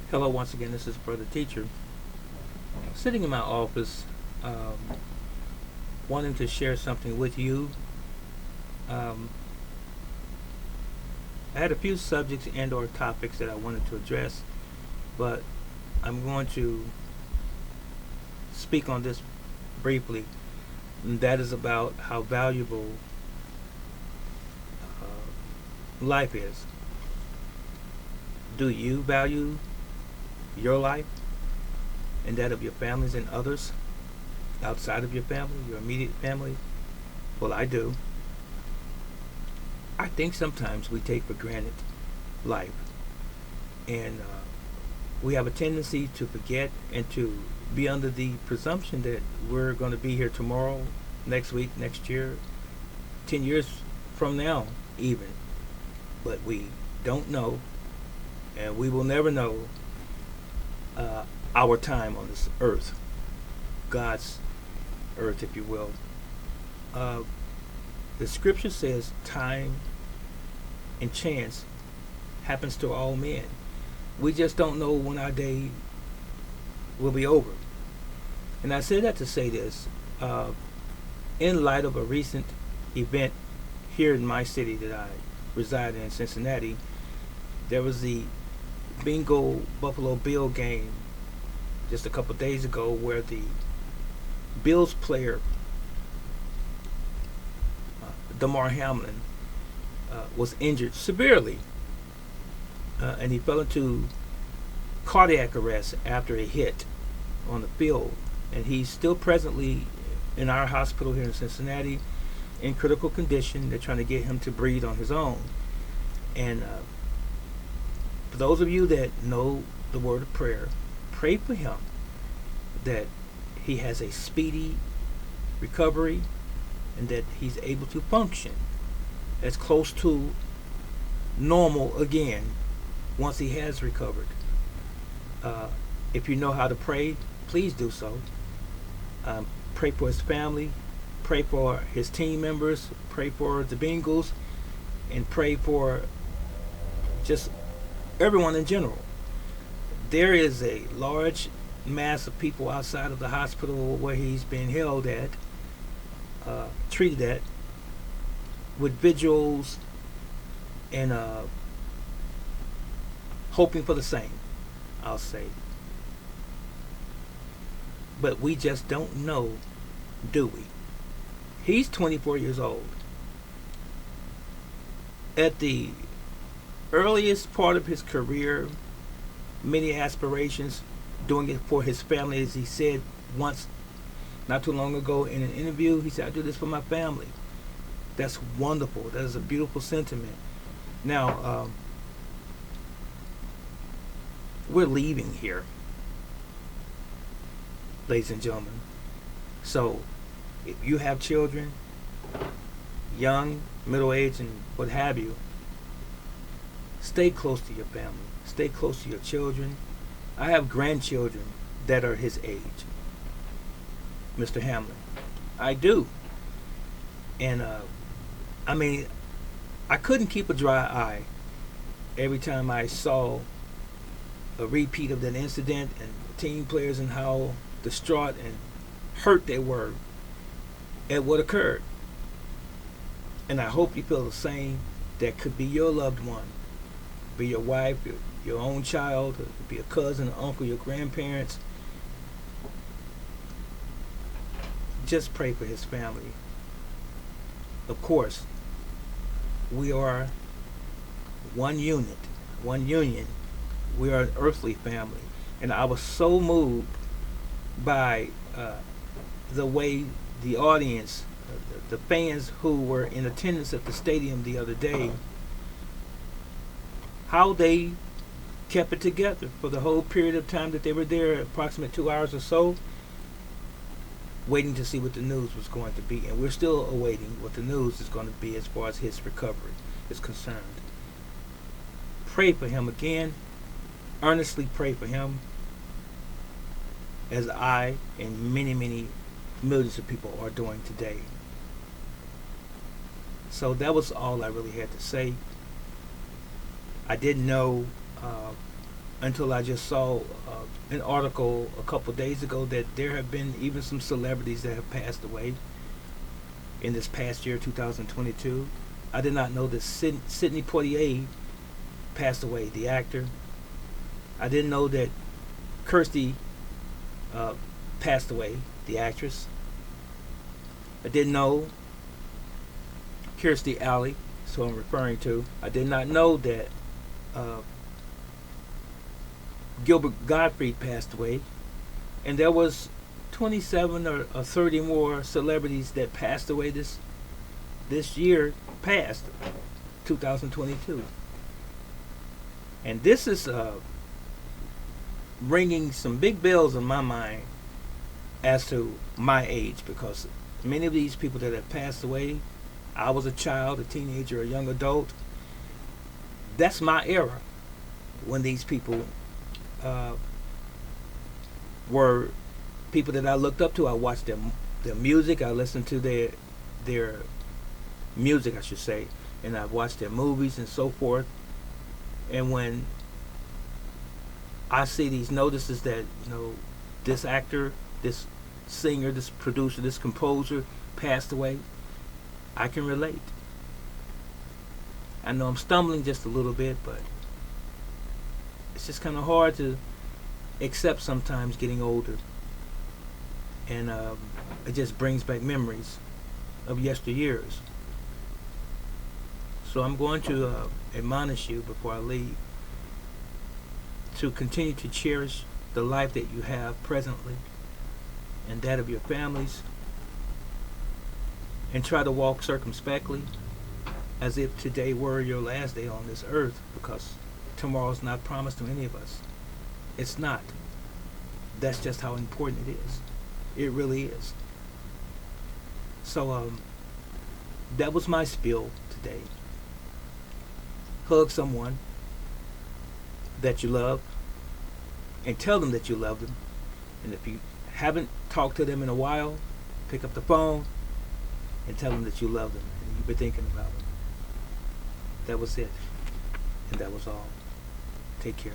Hello, once again, this is Brother Teacher. Sitting in my office, wanting to share something with you. Um, I had a few subjects and or topics that I wanted to address, but I'm going to speak on this briefly. And that is about how valuable life is. Do you value your life and that of your families and others outside of your family, your immediate family? Well, I do. I think sometimes we take for granted life, and we have a tendency to forget and to be under the presumption that we're going to be here tomorrow, next week, next year, 10 years from now, even. But we don't know, and we will never know our time on this earth, God's earth, if you will. Uh, the scripture says time and chance happens to all men. We just don't know when our day will be over. And I say that to say this. In light of a recent event here in my city that I reside in, Cincinnati, there was the Bengal Buffalo Bill game just a couple days ago where the Bills player Damar Hamlin was injured severely, and he fell into cardiac arrest after a hit on the field, and he's still presently in our hospital here in Cincinnati in critical condition. They're trying to get him to breathe on his own. And for those of you that know the word of prayer, pray for him that he has a speedy recovery and that he's able to function as close to normal again once he has recovered. If you know how to pray, please do so. Pray for his family, pray for his team members, pray for the Bengals, and pray for just everyone in general. There is a large mass of people outside of the hospital where he's being held at, treated at, with vigils and hoping for the same, I'll say. But we just don't know, do we? He's 24 years old. At the earliest part of his career, many aspirations, doing it for his family, as he said once, not too long ago in an interview. He said, "I do this for my family." That's wonderful. That is a beautiful sentiment. Now, we're leaving here, ladies and gentlemen. So, if you have children, young, middle aged, and what have you, stay close to your family. Stay close to your children. I have grandchildren that are his age, Mr. Hamlin. I do. And, I mean, I couldn't keep a dry eye every time I saw a repeat of that incident and team players and how distraught and hurt they were at what occurred. And I hope you feel the same. That could be your loved one, be your wife, your own child, it could be a cousin, an uncle, your grandparents. Just pray for his family. Of course, we are one unit, one union. We are an earthly family. And I was so moved by the way the audience, the fans who were in attendance at the stadium the other day, how they kept it together for the whole period of time that they were there, approximately 2 hours or so, waiting to see what the news was going to be. And we're still awaiting what the news is going to be as far as his recovery is concerned. Pray for him again. Earnestly pray for him, as I and many, many millions of people are doing today. So that was all I really had to say. I didn't know until I just saw an article a couple days ago that there have been even some celebrities that have passed away in this past year, 2022. I did not know that Sidney Poitier passed away, the actor. I didn't know that Kirstie passed away, the actress. I didn't know Kirstie Alley, so I'm referring to. I did not know that Gilbert Gottfried passed away, and there was 27 or 30 more celebrities that passed away this year past 2022. And this is ringing some big bells in my mind as to my age, because many of these people that have passed away, I was a child, a teenager, a young adult. That's my era when these people were people that I looked up to. I watched their music. I listened to their music, I should say, and I watched their movies and so forth. And when I see these notices that this actor, this singer, this producer, this composer passed away, I can relate. I know I'm stumbling just a little bit, but it's just kind of hard to accept sometimes getting older. And it just brings back memories of yesteryears. So I'm going to admonish you before I leave to continue to cherish the life that you have presently and that of your families, and try to walk circumspectly as if today were your last day on this earth, because tomorrow is not promised to any of us. It's not. That's just how important it is. It really is. So that was my spiel today. Hug someone that you love and tell them that you love them. And if you haven't talked to them in a while, pick up the phone and tell them that you love them and you've been thinking about them. That was it. And that was all. Take care.